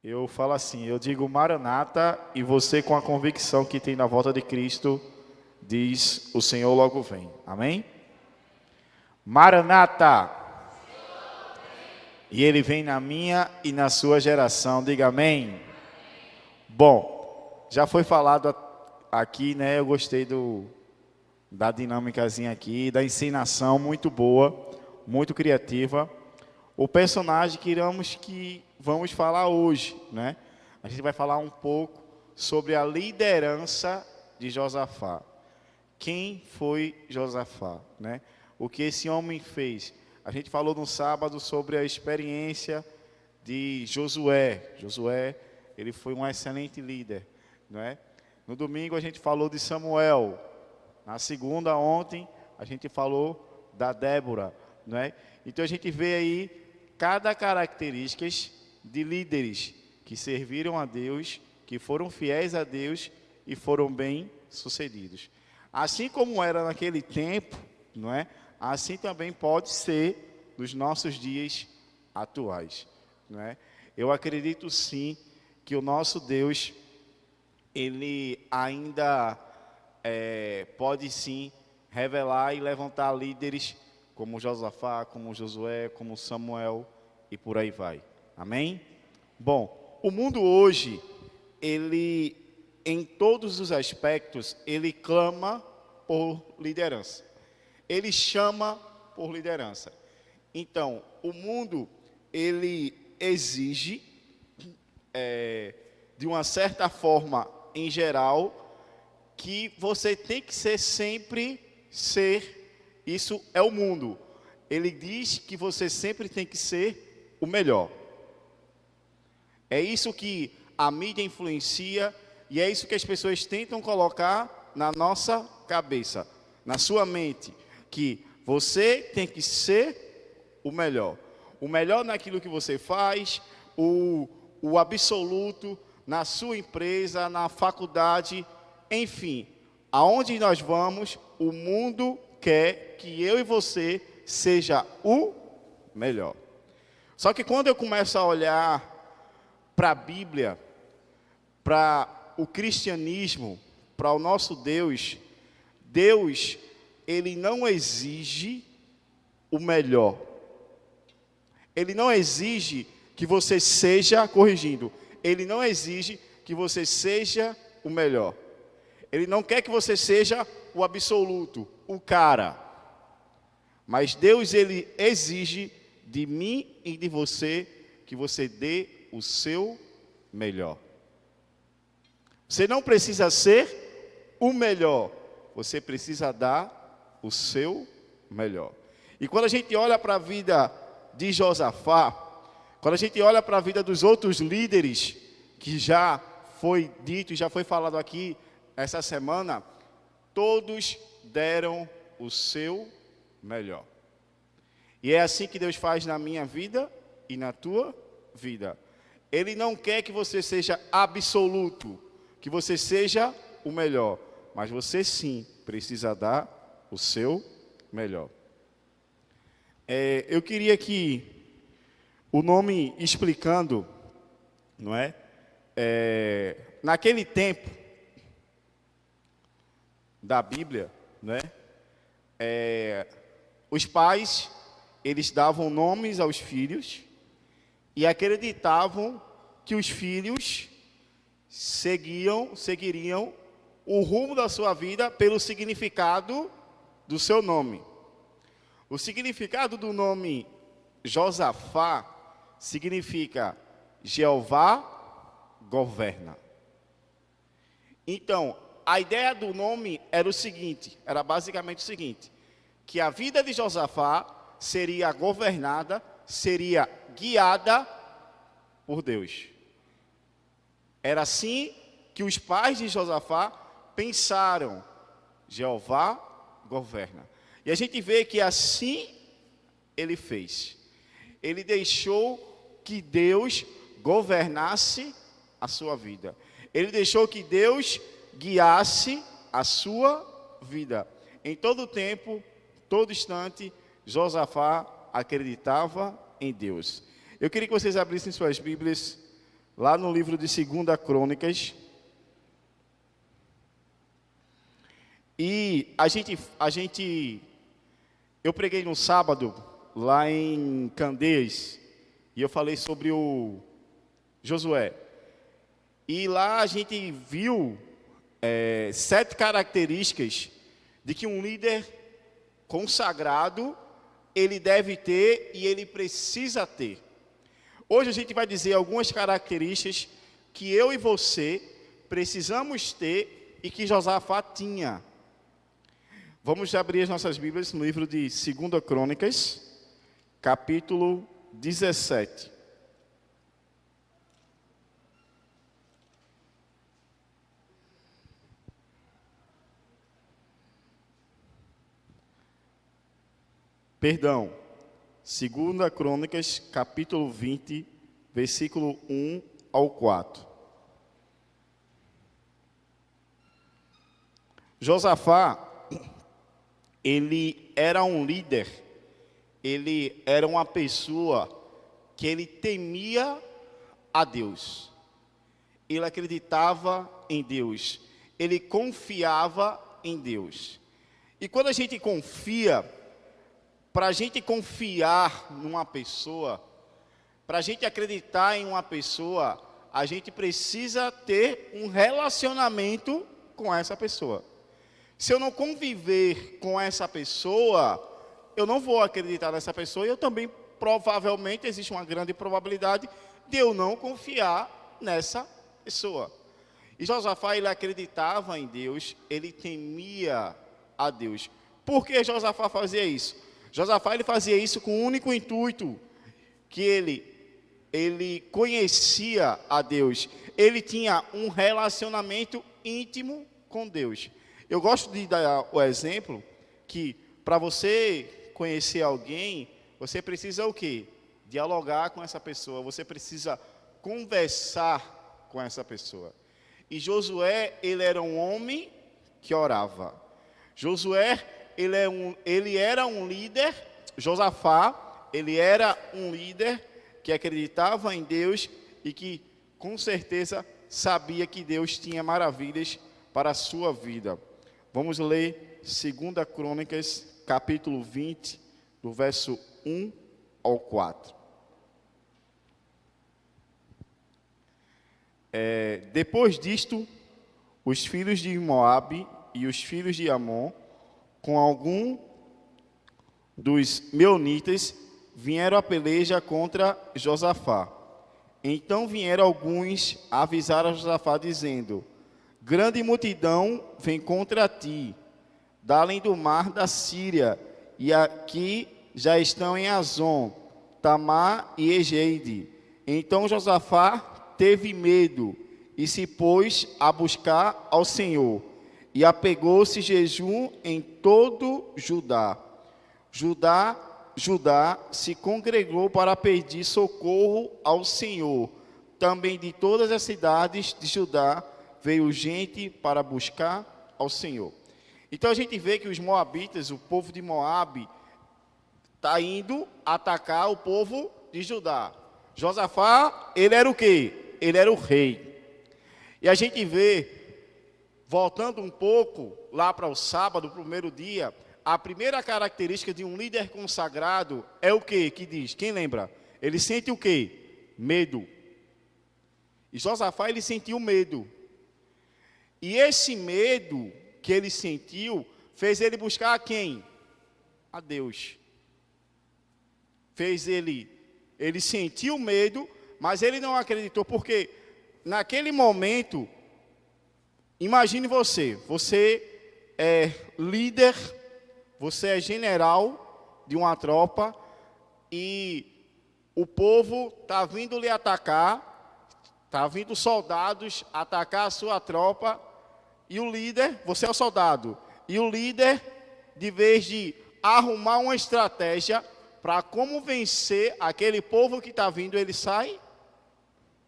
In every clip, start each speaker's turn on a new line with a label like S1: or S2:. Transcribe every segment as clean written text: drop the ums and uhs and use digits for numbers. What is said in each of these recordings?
S1: Eu falo assim, eu digo Maranata e você com a convicção que tem na volta de Cristo, diz o Senhor logo vem. Amém? Maranata! E ele vem na minha e na sua geração, diga amém. Bom, já foi falado aqui, né? Eu gostei da dinâmicazinha aqui, da encenação muito boa, muito criativa. O personagem que vamos falar hoje, né? A gente vai falar um pouco sobre a liderança de Josafá. Quem foi Josafá, né? O que esse homem fez? A gente falou no sábado sobre a experiência de Josué. Josué, ele foi um excelente líder, não é? No domingo a gente falou de Samuel. Na segunda, ontem, a gente falou da Débora, não é? Então a gente vê aí cada característica de líderes que serviram a Deus, que foram fiéis a Deus e foram bem-sucedidos. Assim como era naquele tempo, não é? Assim também pode ser nos nossos dias atuais, não é? Eu acredito sim que o nosso Deus, ele ainda pode sim revelar e levantar líderes como Josafá, como Josué, como Samuel e por aí vai. Amém? Bom, o mundo hoje, ele, em todos os aspectos, ele clama por liderança. Ele chama por liderança. Então, o mundo, ele exige, de uma certa forma, em geral, que você tem que isso é o mundo. Ele diz que você sempre tem que ser o melhor. É isso que a mídia influencia e é isso que as pessoas tentam colocar na nossa cabeça, na sua mente, que você tem que ser o melhor naquilo que você faz, o absoluto na sua empresa, na faculdade, enfim, aonde nós vamos, o mundo quer que eu e você seja o melhor. Só que quando eu começo a olhar para a Bíblia, para o cristianismo, para o nosso Deus, Deus, ele não exige o melhor. Ele não exige que você seja, corrigindo, ele não exige que você seja o melhor. Ele não quer que você seja o absoluto, o cara. Mas Deus, ele exige de mim e de você que você dê o seu melhor. Você não precisa ser o melhor, você precisa dar o seu melhor. E quando a gente olha para a vida de Josafá, quando a gente olha para a vida dos outros líderes, que já foi dito e já foi falado aqui essa semana, todos deram o seu melhor. E é assim que Deus faz na minha vida e na tua vida. Ele não quer que você seja absoluto, que você seja o melhor, mas você sim precisa dar o seu melhor. Eu queria que o nome explicando, não é? Naquele tempo da Bíblia, né? Os pais, eles davam nomes aos filhos e acreditavam que os filhos seguiriam o rumo da sua vida pelo significado do seu nome. O significado do nome Josafá significa Jeová governa. Então, a ideia do nome era basicamente o seguinte, que a vida de Josafá seria governada, seria guiada por Deus. Era assim que os pais de Josafá pensaram, Jeová governa. E a gente vê que assim ele fez. Ele deixou que Deus governasse a sua vida. Ele deixou que Deus guiasse a sua vida. Em todo tempo, todo instante, Josafá acreditava em Deus. Eu queria que vocês abrissem suas Bíblias lá no livro de 2 Crônicas. E eu preguei no sábado, lá em Candeias, e eu falei sobre o Josué. E lá a gente viu 7 características de que um líder consagrado, ele deve ter e ele precisa ter. Hoje a gente vai dizer algumas características que eu e você precisamos ter e que Josafá tinha. Vamos abrir as nossas Bíblias no livro de 2 Crônicas, capítulo 17. Perdão, 2 Crônicas, capítulo 20, versículo 1 ao 4. Josafá, ele era um líder, ele era uma pessoa que ele temia a Deus. Ele acreditava em Deus, ele confiava em Deus. E quando a gente confia, para a gente confiar numa pessoa, para a gente acreditar em uma pessoa, a gente precisa ter um relacionamento com essa pessoa. Se eu não conviver com essa pessoa, eu não vou acreditar nessa pessoa e eu também, provavelmente, existe uma grande probabilidade de eu não confiar nessa pessoa. E Josafá, ele acreditava em Deus, ele temia a Deus. Por que Josafá fazia isso? Josafá, ele fazia isso com o único intuito, que ele conhecia a Deus, ele tinha um relacionamento íntimo com Deus. Eu gosto de dar o exemplo que para você conhecer alguém, você precisa o quê? Dialogar com essa pessoa, você precisa conversar com essa pessoa. E Josué, ele era um homem que orava. Josué, ele era um líder. Josafá, ele era um líder que acreditava em Deus e que com certeza sabia que Deus tinha maravilhas para a sua vida. Vamos ler 2 Crônicas, capítulo 20, do verso 1 ao 4. Depois disto, os filhos de Moabe e os filhos de Amon, com algum dos meunitas, vieram a peleja contra Josafá. Então vieram alguns avisar a Josafá, dizendo: grande multidão vem contra ti, da além do mar da Síria, e aqui já estão em Azon, Tamar e Egeide. Então Josafá teve medo e se pôs a buscar ao Senhor, e apegou-se jejum em todo Judá. Judá se congregou para pedir socorro ao Senhor. Também de todas as cidades de Judá veio gente para buscar ao Senhor. Então a gente vê que os moabitas, o povo de Moabe, está indo atacar o povo de Judá. Josafá, ele era o quê? Ele era o rei. E a gente vê, voltando um pouco lá para o sábado, primeiro dia, a primeira característica de um líder consagrado é o quê? Que diz, quem lembra? Ele sente o quê? Medo. E Josafá, ele sentiu medo. E esse medo que ele sentiu fez ele buscar a quem? A Deus. Fez ele sentiu medo, mas ele não acreditou, porque naquele momento, imagine você é líder, você é general de uma tropa e o povo está vindo lhe atacar, está vindo soldados atacar a sua tropa e o líder, você é o soldado, e o líder, de vez de arrumar uma estratégia para como vencer aquele povo que está vindo, ele sai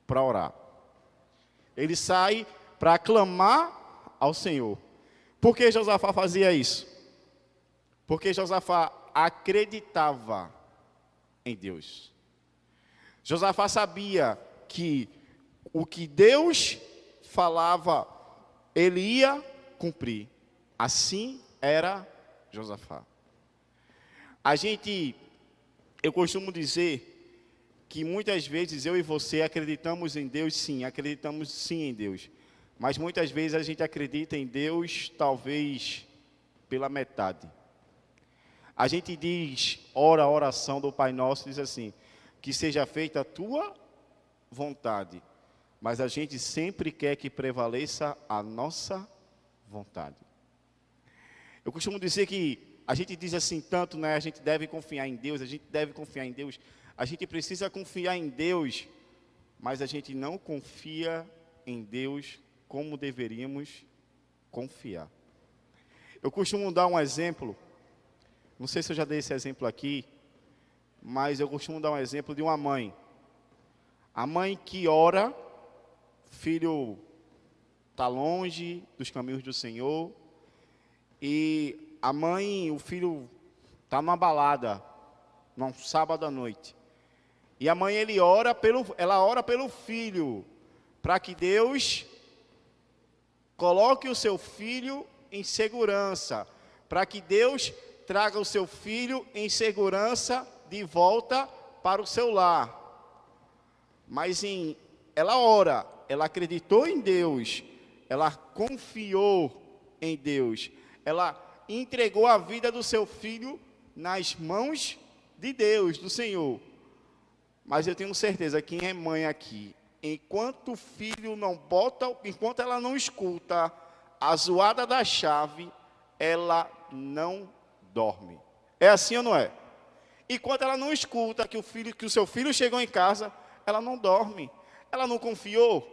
S1: para orar. Ele sai para clamar ao Senhor. Por que Josafá fazia isso? Porque Josafá acreditava em Deus. Josafá sabia que o que Deus falava, ele ia cumprir. Assim era Josafá. Eu costumo dizer que muitas vezes eu e você acreditamos em Deus, sim, acreditamos sim em Deus. Mas muitas vezes a gente acredita em Deus, talvez pela metade. A gente diz, ora a oração do Pai Nosso, diz assim, que seja feita a tua vontade. Mas a gente sempre quer que prevaleça a nossa vontade. Eu costumo dizer que a gente diz assim tanto, né? A gente deve confiar em Deus, a gente deve confiar em Deus. A gente precisa confiar em Deus, mas a gente não confia em Deus como deveríamos confiar. Eu costumo dar um exemplo, não sei se eu já dei esse exemplo aqui, mas eu costumo dar um exemplo de uma mãe. A mãe que ora, o filho está longe dos caminhos do Senhor, e a mãe, o filho está numa balada, num sábado à noite. E a mãe ela ora pelo filho, para que Deus coloque o seu filho em segurança, para que Deus traga o seu filho em segurança de volta para o seu lar. Mas ela ora, ela acreditou em Deus, ela confiou em Deus, ela entregou a vida do seu filho nas mãos de Deus, do Senhor. Mas eu tenho certeza, quem é mãe aqui, enquanto o filho não bota, enquanto ela não escuta a zoada da chave, ela não dorme. É assim ou não é? Enquanto ela não escuta que o seu filho chegou em casa, ela não dorme. Ela não confiou,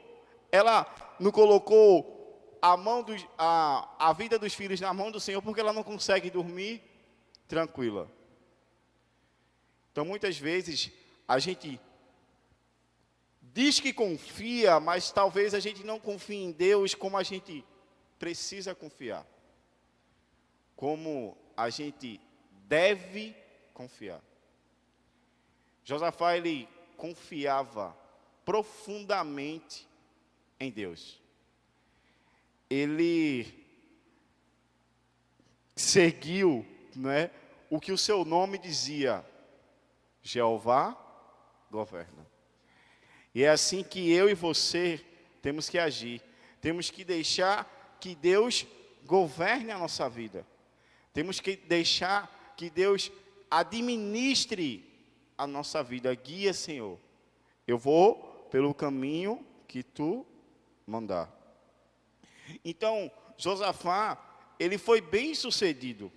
S1: ela não colocou a vida dos filhos na mão do Senhor, porque ela não consegue dormir tranquila. Então, muitas vezes, a gente diz que confia, mas talvez a gente não confie em Deus como a gente precisa confiar. Como a gente deve confiar. Josafá, ele confiava profundamente em Deus. Ele seguiu, né, o que o seu nome dizia: Jeová governa. E é assim que eu e você temos que agir. Temos que deixar que Deus governe a nossa vida. Temos que deixar que Deus administre a nossa vida. Guia, Senhor. Eu vou pelo caminho que tu mandar. Então, Josafá, ele foi bem sucedido.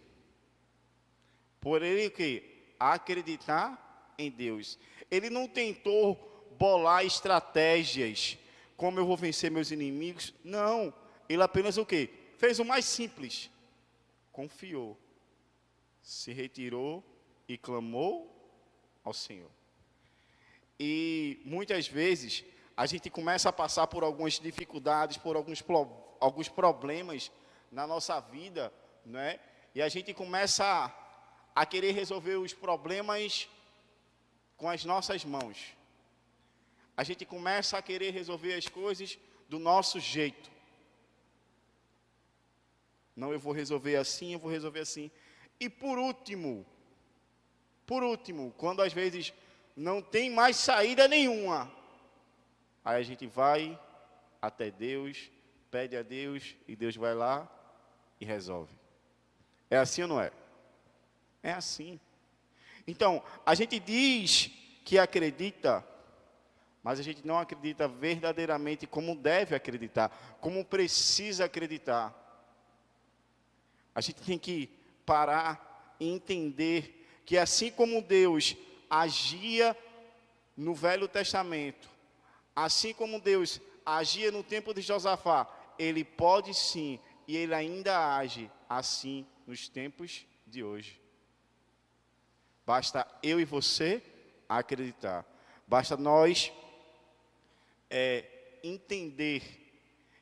S1: Por ele que acreditar em Deus. Ele não tentou bolar estratégias, como eu vou vencer meus inimigos. Não, ele apenas o quê? Fez o mais simples. Confiou. Se retirou e clamou ao Senhor. E muitas vezes a gente começa a passar por algumas dificuldades, por alguns problemas na nossa vida, né? E a gente começa a querer resolver os problemas com as nossas mãos. A gente começa a querer resolver as coisas do nosso jeito. Não, eu vou resolver assim, eu vou resolver assim. E por último, quando às vezes não tem mais saída nenhuma, aí a gente vai até Deus, pede a Deus, e Deus vai lá e resolve. É assim ou não é? É assim. Então, a gente diz que acredita, mas a gente não acredita verdadeiramente como deve acreditar, como precisa acreditar. A gente tem que parar e entender que assim como Deus agia no Velho Testamento, assim como Deus agia no tempo de Josafá, Ele pode sim, e Ele ainda age assim nos tempos de hoje. Basta eu e você acreditar. Basta nós entender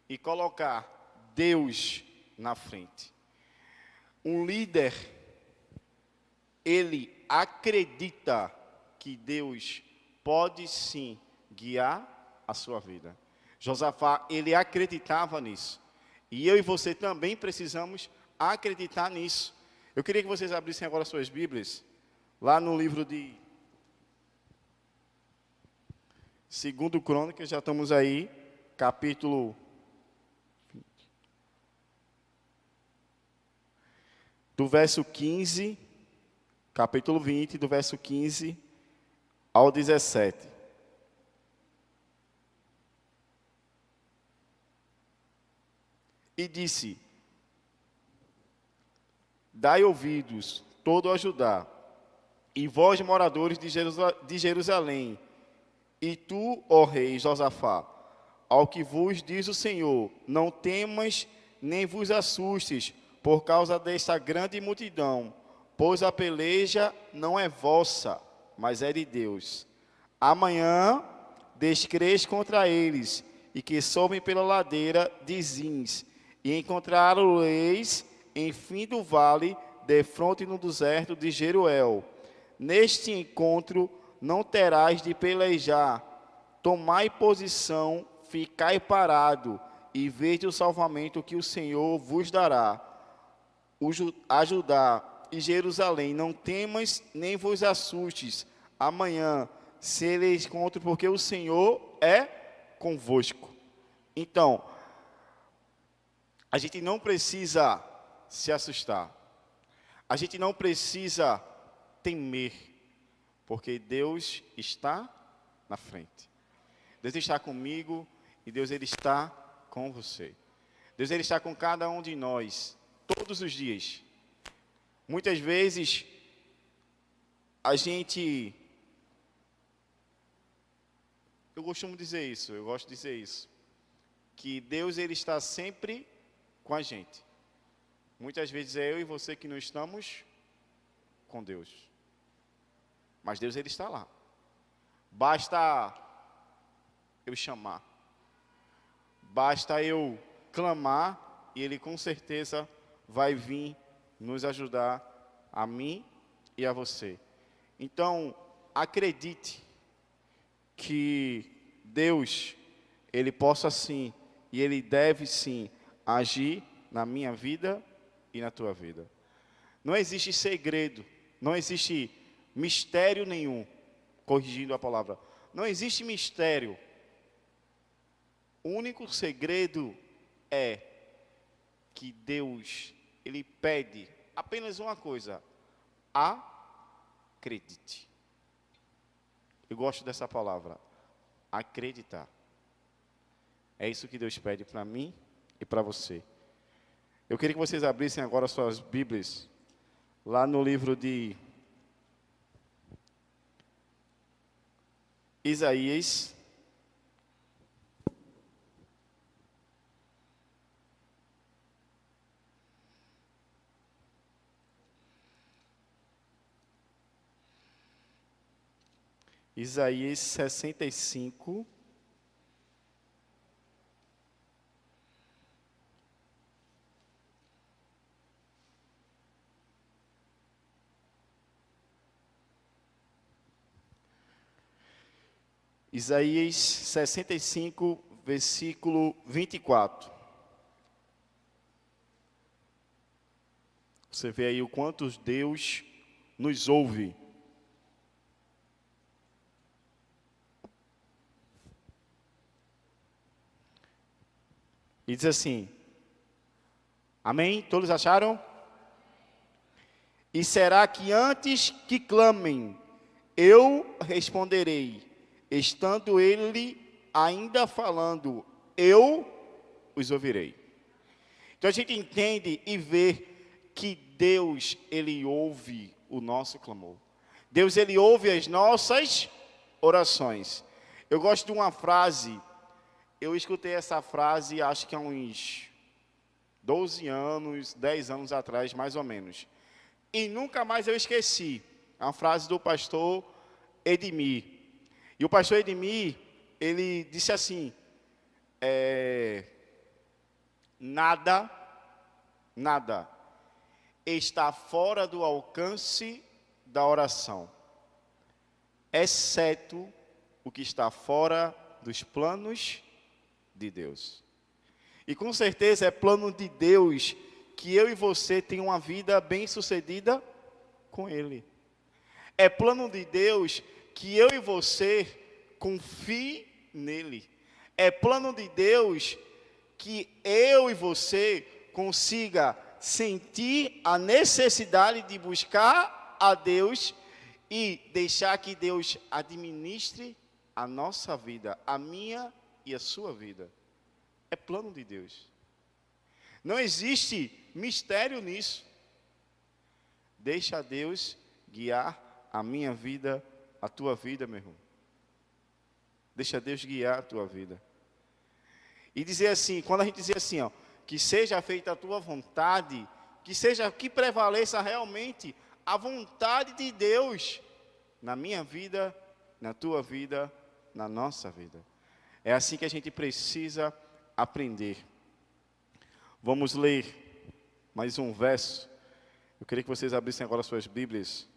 S1: e colocar Deus na frente. Um líder, ele acredita que Deus pode sim guiar a sua vida. Josafá, ele acreditava nisso. E eu e você também precisamos acreditar nisso. Eu queria que vocês abrissem agora suas Bíblias, lá no livro de 2 Crônicas, já estamos aí, capítulo 20. Do verso 15, capítulo 20, do verso 15 ao 17. E disse: dai ouvidos, todo a Judá, e vós, moradores de Jerusalém, e tu, ó rei Josafá, ao que vos diz o Senhor, não temas nem vos assustes por causa desta grande multidão, pois a peleja não é vossa, mas é de Deus. Amanhã descreis contra eles, e que sobem pela ladeira de Zins, e encontraram-eis em fim do vale, defronte no deserto de Jeruel. Neste encontro não terás de pelejar. Tomai posição, ficai parado, e vede o salvamento que o Senhor vos dará. A Judá e Jerusalém, não temas nem vos assustes. Amanhã sereis contra, porque o Senhor é convosco. Então, a gente não precisa se assustar. A gente não precisa temer, porque Deus está na frente. Deus está comigo e Deus ele está com você. Deus ele está com cada um de nós, todos os dias. Muitas vezes, eu costumo dizer isso, eu gosto de dizer isso, que Deus ele está sempre com a gente. Muitas vezes é eu e você que não estamos com Deus. Mas Deus ele está lá. Basta eu chamar. Basta eu clamar e ele com certeza vai vir nos ajudar, a mim e a você. Então, acredite que Deus, ele possa sim, e ele deve sim, agir na minha vida e na tua vida. Não existe segredo, não existe mistério nenhum, corrigindo a palavra. Não existe mistério. O único segredo é que Deus, ele pede apenas uma coisa: acredite. Eu gosto dessa palavra, acreditar. É isso que Deus pede para mim e para você. Eu queria que vocês abrissem agora suas Bíblias, lá no livro de Isaías. Isaías 65. Isaías 65, versículo 24. Você vê aí o quanto Deus nos ouve. E diz assim: amém? Todos acharam? E será que antes que clamem, eu responderei, estando ele ainda falando, eu os ouvirei. Então a gente entende e vê que Deus, ele ouve o nosso clamor. Deus, ele ouve as nossas orações. Eu gosto de uma frase, eu escutei essa frase acho que há uns 12 anos, 10 anos atrás, mais ou menos. E nunca mais eu esqueci. É uma frase do pastor Edmir. E o pastor Edmir, ele disse assim, nada está fora do alcance da oração, exceto o que está fora dos planos de Deus. E com certeza é plano de Deus que eu e você tenham uma vida bem-sucedida com Ele. É plano de Deus que eu e você confie nele. É plano de Deus que eu e você consiga sentir a necessidade de buscar a Deus e deixar que Deus administre a nossa vida, a minha e a sua vida. É plano de Deus. Não existe mistério nisso. Deixa Deus guiar a minha vida, a tua vida, meu irmão. Deixa Deus guiar a tua vida. E dizer assim, quando a gente dizer assim, ó, que seja feita a tua vontade, que prevaleça realmente a vontade de Deus na minha vida, na tua vida, na nossa vida. É assim que a gente precisa aprender. Vamos ler mais um verso. Eu queria que vocês abrissem agora suas Bíblias,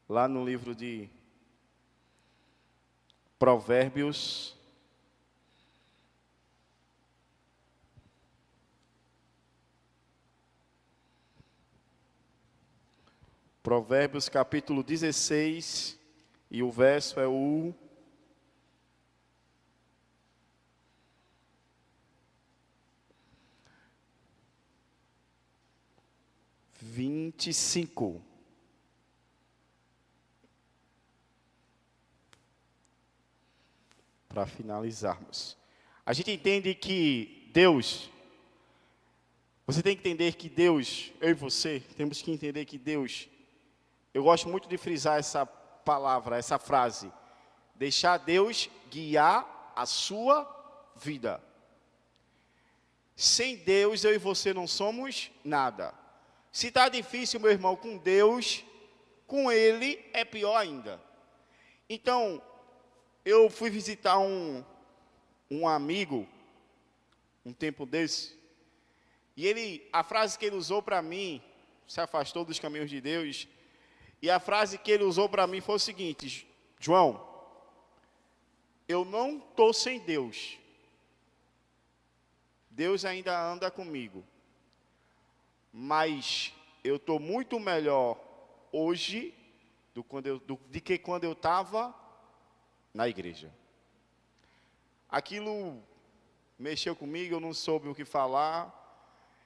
S1: lá no livro de Provérbios, Provérbios capítulo 16, e o verso é o 25. Para finalizarmos. A gente entende que Deus, você tem que entender que Deus, eu e você, temos que entender que Deus, eu gosto muito de frisar essa palavra, essa frase, deixar Deus guiar a sua vida. Sem Deus, eu e você não somos nada. Se está difícil, meu irmão, com Deus, com Ele é pior ainda. Então, eu fui visitar um amigo, um tempo desse, e a frase que ele usou para mim, se afastou dos caminhos de Deus, e a frase que ele usou para mim foi o seguinte: João, eu não estou sem Deus. Deus ainda anda comigo. Mas eu estou muito melhor hoje do que quando eu estava na igreja. Aquilo mexeu comigo, eu não soube o que falar.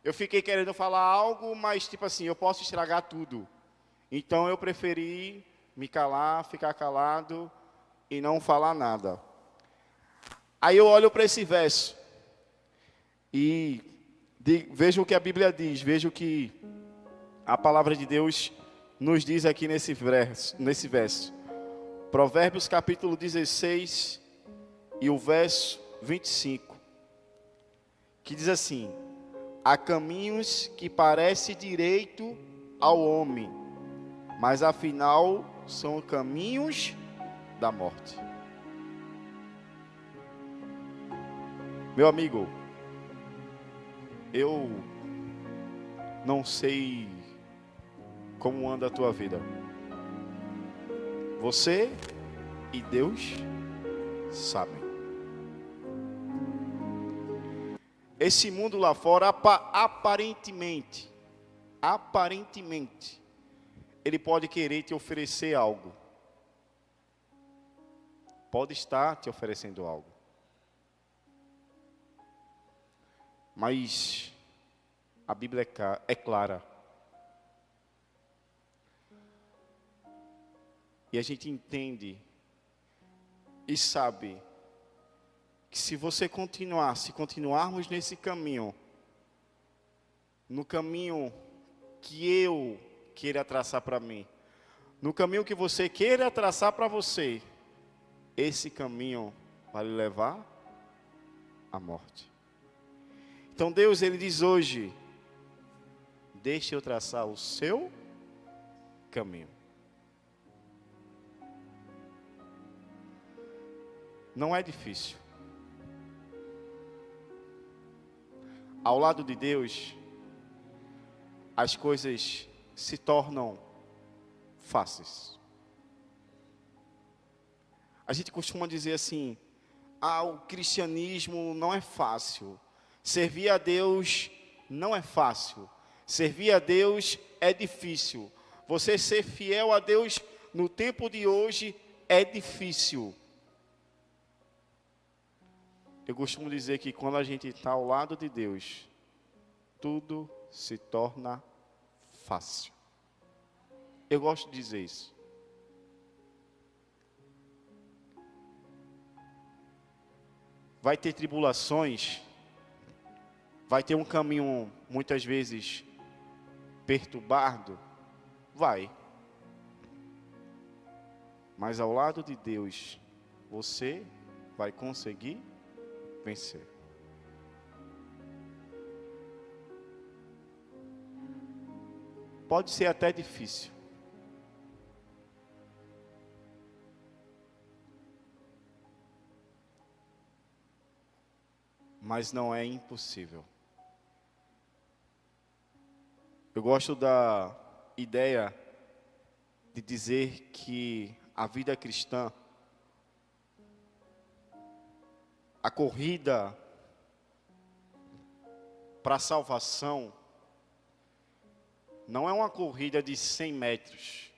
S1: Eu fiquei querendo falar algo, mas tipo assim, eu posso estragar tudo. Então eu preferi me calar, ficar calado e não falar nada. Aí eu olho para esse verso e vejo o que a Bíblia diz, vejo o que a palavra de Deus nos diz aqui nesse verso. Provérbios capítulo 16 e o verso 25, que diz assim: há caminhos que parecem direito ao homem, mas afinal são caminhos da morte. Meu amigo, eu não sei como anda a tua vida. Você e Deus sabem. Esse mundo lá fora, aparentemente, ele pode querer te oferecer algo. Pode estar te oferecendo algo. Mas a Bíblia é clara. E a gente entende e sabe que se continuarmos nesse caminho, no caminho que eu queira traçar para mim, no caminho que você queira traçar para você, esse caminho vai lhe levar à morte. Então Deus, Ele diz hoje: deixe eu traçar o seu caminho. Não é difícil. Ao lado de Deus, as coisas se tornam fáceis. A gente costuma dizer assim: o cristianismo não é fácil. Servir a Deus não é fácil. Servir a Deus é difícil. Você ser fiel a Deus no tempo de hoje é difícil. Eu costumo dizer que quando a gente está ao lado de Deus, tudo se torna fácil. Eu gosto de dizer isso. Vai ter tribulações, vai ter um caminho muitas vezes perturbado, vai. Mas ao lado de Deus, você vai conseguir vencer. Pode ser até difícil. Mas não é impossível. Eu gosto da ideia de dizer que a vida cristã, a corrida para a salvação, não é uma corrida de 100 metros,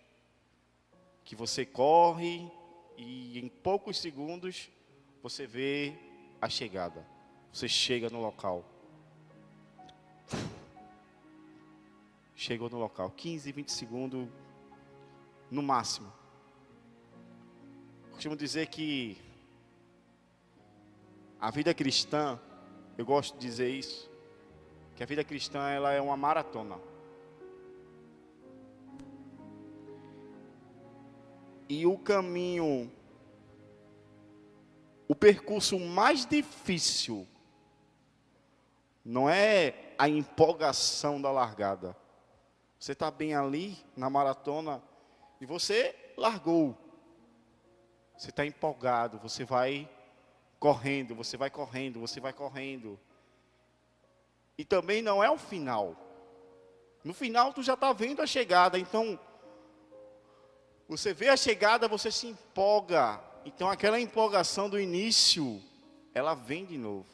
S1: que você corre e em poucos segundos você vê a chegada. Você chega no local. Chegou no local, 15, 20 segundos no máximo. Costumo dizer que a vida cristã, eu gosto de dizer isso, que a vida cristã ela é uma maratona. E o caminho, o percurso mais difícil, não é a empolgação da largada. Você está bem ali na maratona e você largou. Você está empolgado, você vai correndo, você vai correndo, você vai correndo. E também não é o final. No final tu já está vendo a chegada, então você vê a chegada, você se empolga. Então aquela empolgação do início, ela vem de novo.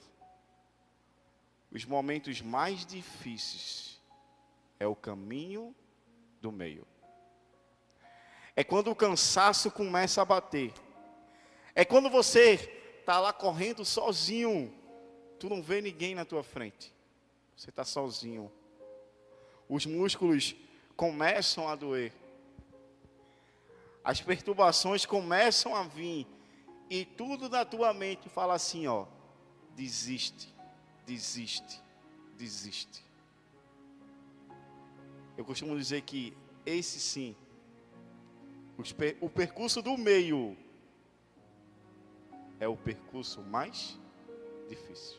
S1: Os momentos mais difíceis é o caminho do meio. É quando o cansaço começa a bater. É quando você está lá correndo sozinho. Tu não vê ninguém na tua frente. Você está sozinho. Os músculos começam a doer. As perturbações começam a vir. E tudo na tua mente fala assim, ó. Desiste, desiste, desiste. Eu costumo dizer que esse sim, o percurso do meio é o percurso mais difícil.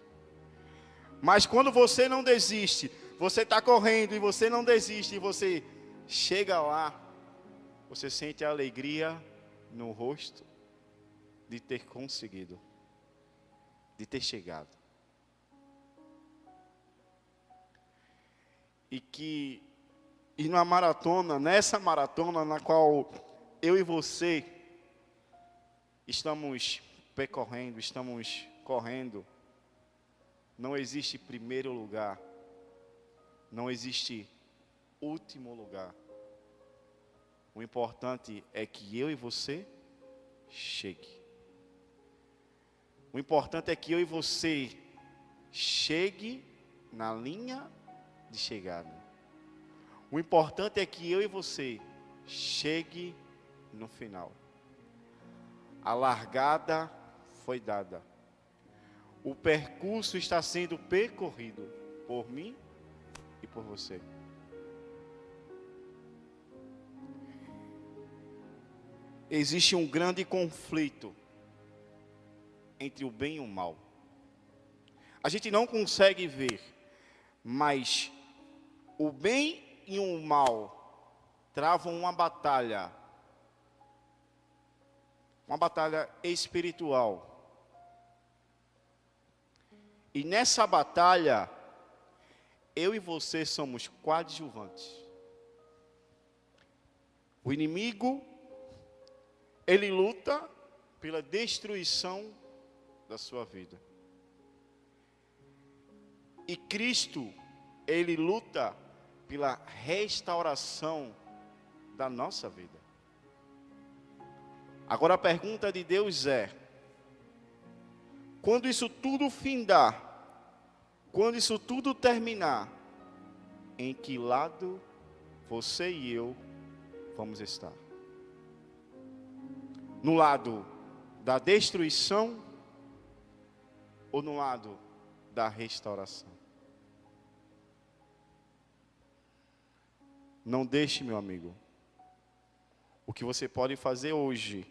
S1: Mas quando você não desiste, você está correndo e você não desiste, e você chega lá, você sente a alegria no rosto de ter conseguido, de ter chegado. E na maratona, nessa maratona na qual eu e você estamos percorrendo, estamos correndo, não existe primeiro lugar, não existe último lugar. O importante é que eu e você chegue. O importante é que eu e você chegue na linha de chegada. O importante é que eu e você chegue no final. A largada foi dada. O percurso está sendo percorrido por mim e por você. Existe um grande conflito entre o bem e o mal. A gente não consegue ver, mas o bem e o mal travam uma batalha espiritual. E nessa batalha, eu e você somos coadjuvantes. O inimigo, ele luta pela destruição da sua vida. E Cristo, Ele luta pela restauração da nossa vida. Agora a pergunta de Deus é: quando isso tudo findar, quando isso tudo terminar, em que lado você e eu vamos estar? No lado da destruição ou no lado da restauração? Não deixe, meu amigo, o que você pode fazer hoje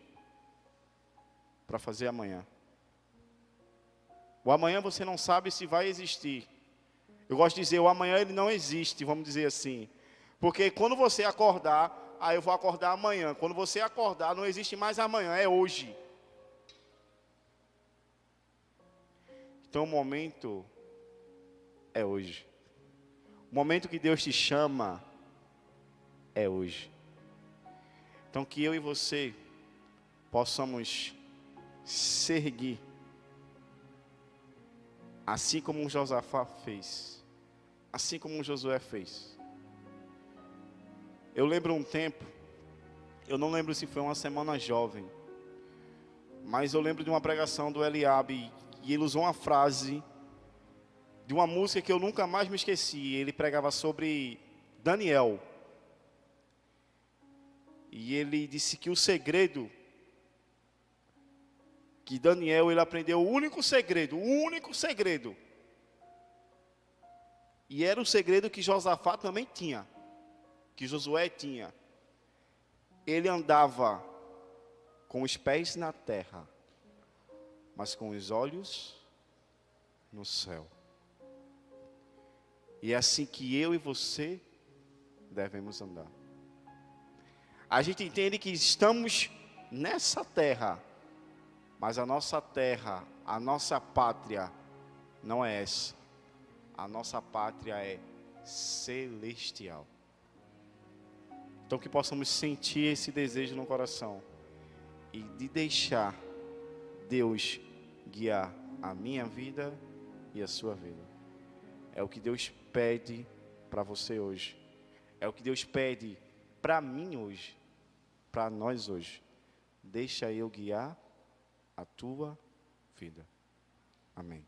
S1: para fazer amanhã. O amanhã você não sabe se vai existir. Eu gosto de dizer, o amanhã ele não existe, vamos dizer assim. Porque quando você acordar, eu vou acordar amanhã. Quando você acordar, não existe mais amanhã, é hoje. Então o momento é hoje. O momento que Deus te chama é hoje. Então que eu e você possamos se erguer, assim como Josafá fez, assim como Josué fez. Eu lembro um tempo, eu não lembro se foi uma semana jovem, mas eu lembro de uma pregação do Eliabe, e ele usou uma frase de uma música que eu nunca mais me esqueci. Ele pregava sobre Daniel, e ele disse que o segredo que Daniel, ele aprendeu o único segredo, e era o segredo que Josafá também tinha, que Josué tinha. Ele andava com os pés na terra, mas com os olhos no céu. E é assim que eu e você devemos andar. A gente entende que estamos nessa terra, mas a nossa terra, a nossa pátria não é essa. A nossa pátria é celestial. Então que possamos sentir esse desejo no coração e de deixar Deus guiar a minha vida e a sua vida. É o que Deus pede para você hoje. É o que Deus pede para mim hoje, para nós hoje. Deixa eu guiar a tua vida. Amém.